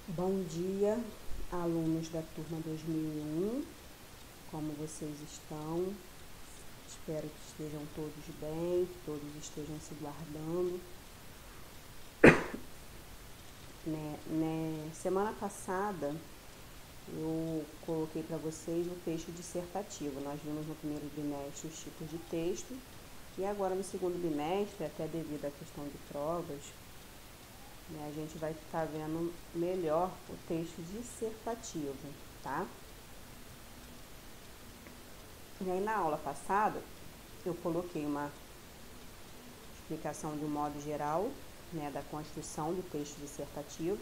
Bom dia, alunos da turma 2001, como vocês estão? Espero que estejam todos bem, que todos estejam se guardando. Semana passada eu coloquei para vocês o texto dissertativo. Nós vimos no primeiro bimestre os tipos de texto e agora no segundo bimestre, até devido à questão de provas, a gente vai estar vendo melhor o texto dissertativo, tá? E aí na aula passada eu coloquei uma explicação de um modo geral, da construção do texto dissertativo.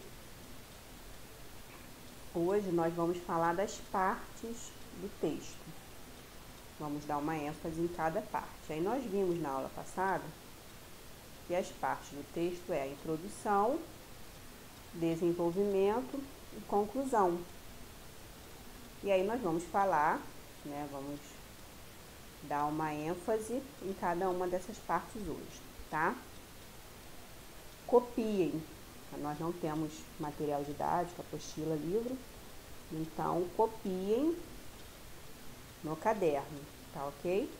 Hoje nós vamos falar das partes do texto. Vamos dar uma ênfase em cada parte. Aí nós vimos na aula passada que as partes do texto é a introdução, desenvolvimento e conclusão. E aí nós vamos falar, vamos dar uma ênfase em cada uma dessas partes hoje, tá? Copiem. Nós não temos material didático, apostila, livro, então copiem no caderno, tá ok?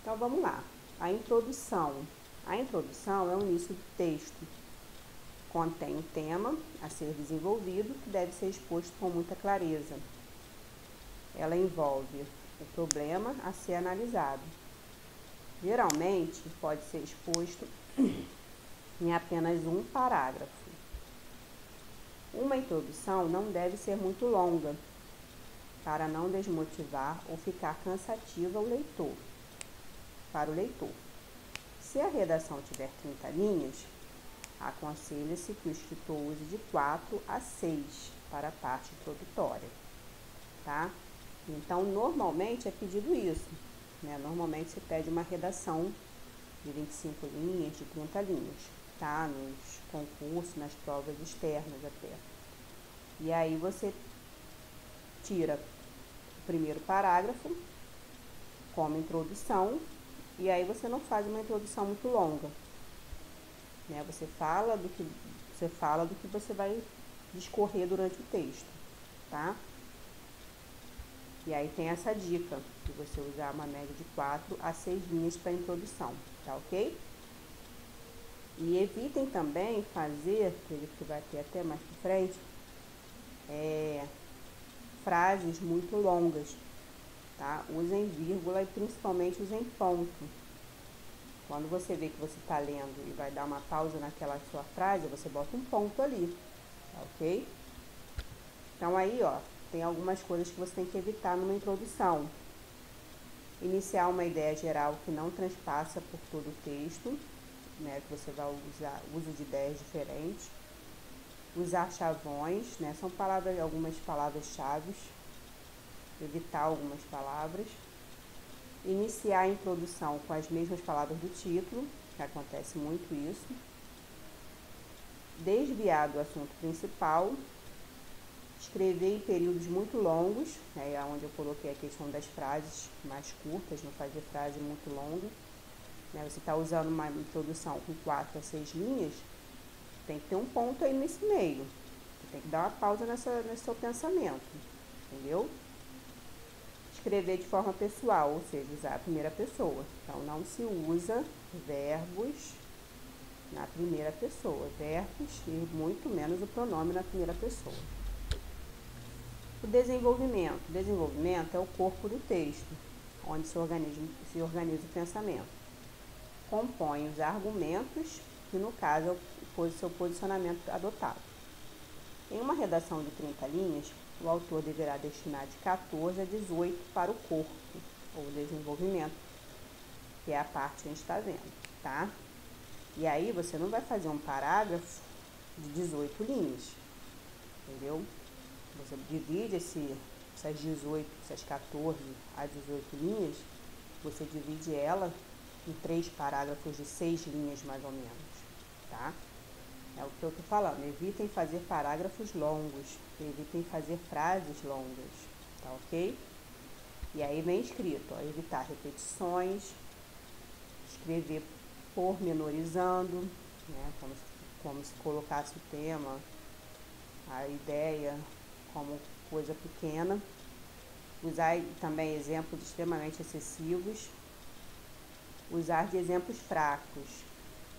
Então vamos lá. A introdução. A introdução é o início do texto. Contém um tema a ser desenvolvido que deve ser exposto com muita clareza. Ela envolve o problema a ser analisado. Geralmente pode ser exposto em apenas um parágrafo. Uma introdução não deve ser muito longa, para não desmotivar ou ficar cansativa para o leitor. Se a redação tiver 30 linhas, aconselha-se que o escritor use de 4 a 6 para a parte introdutória, tá? Então, normalmente é pedido isso, Normalmente se pede uma redação de 25 linhas, de 30 linhas, tá? Nos concursos, nas provas externas até. E aí você tira o primeiro parágrafo como introdução, e aí você não faz uma introdução muito longa, Você fala do que você vai discorrer durante o texto, tá? E aí tem essa dica de você usar uma média de 4 a 6 linhas para introdução, tá ok? E evitem também fazer, acredito que vai ter até mais pra frente, frases muito longas, tá? Usem vírgula e principalmente usem ponto. Quando você vê que você está lendo e vai dar uma pausa naquela sua frase, você bota um ponto ali, tá ok? Então aí, tem algumas coisas que você tem que evitar numa introdução. Iniciar uma ideia geral que não transpassa por todo o texto, que você vai usar uso de ideias diferentes. Usar chavões, são algumas palavras-chave. Evitar algumas palavras. Iniciar a introdução com as mesmas palavras do título, que acontece muito isso. Desviar do assunto principal. Escrever em períodos muito longos, onde eu coloquei a questão das frases mais curtas, não fazer frase muito longa. Você está usando uma introdução com 4 a 6 linhas, tem que ter um ponto aí nesse meio. Você tem que dar uma pausa nesse seu pensamento, entendeu? Escrever de forma pessoal, ou seja, usar a primeira pessoa. Então, não se usa verbos na primeira pessoa, verbos e muito menos o pronome na primeira pessoa. O desenvolvimento. O desenvolvimento é o corpo do texto, onde se organiza o pensamento. Compõe os argumentos, que no caso é o seu posicionamento adotado. Em uma redação de 30 linhas, o autor deverá destinar de 14 a 18 para o corpo, ou desenvolvimento, que é a parte que a gente está vendo, tá? E aí você não vai fazer um parágrafo de 18 linhas, entendeu? Você divide essas 14 a 18 linhas, você divide ela em 3 parágrafos de 6 linhas mais ou menos, tá? É o que eu tô falando, evitem fazer parágrafos longos, evitem fazer frases longas, tá ok? E aí vem escrito, evitar repetições, escrever pormenorizando, como se colocasse o tema a ideia como coisa pequena. Usar também exemplos extremamente excessivos. Usar de exemplos fracos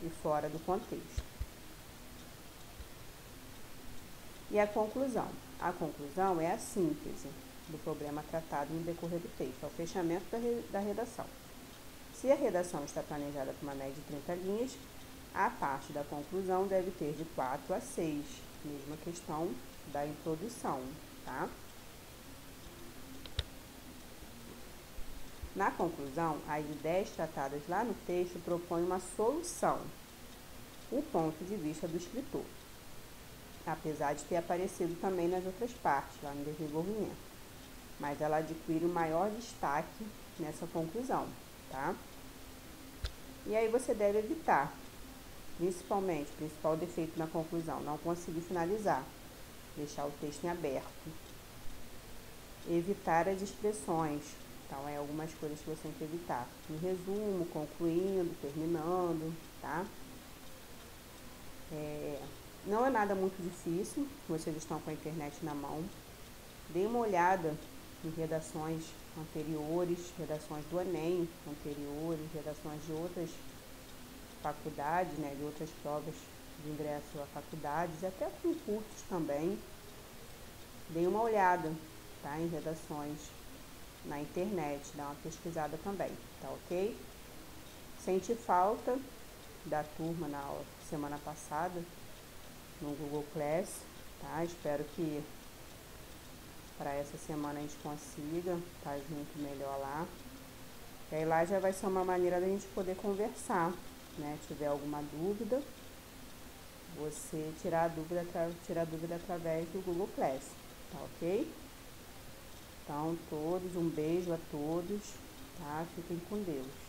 e fora do contexto. E a conclusão? A conclusão é a síntese do problema tratado no decorrer do texto, é o fechamento da redação. Se a redação está planejada com uma média de 30 linhas, a parte da conclusão deve ter de 4 a 6, mesma questão da introdução, tá? Na conclusão, as ideias tratadas lá no texto propõem uma solução, o ponto de vista do escritor, apesar de ter aparecido também nas outras partes, lá no desenvolvimento. Mas ela adquire o maior destaque nessa conclusão, tá? E aí você deve evitar, principalmente, principal defeito na conclusão, não conseguir finalizar, deixar o texto em aberto. Evitar as expressões, então é algumas coisas que você tem que evitar. Em resumo, concluindo, terminando, tá? Não é nada muito difícil, vocês estão com a internet na mão. Dê uma olhada em redações anteriores, redações do Enem anteriores, redações de outras faculdades, né, de outras provas de ingresso a faculdades e até concursos também. Dê uma olhada, tá, em redações na internet, dá uma pesquisada também, tá ok? Senti falta da turma na semana passada no Google Class, tá? Espero que para essa semana a gente consiga estar junto melhor lá. E aí lá já vai ser uma maneira da gente poder conversar, né? Se tiver alguma dúvida, você tirar a dúvida através do Google Class, tá ok? Então, um beijo a todos, tá? Fiquem com Deus.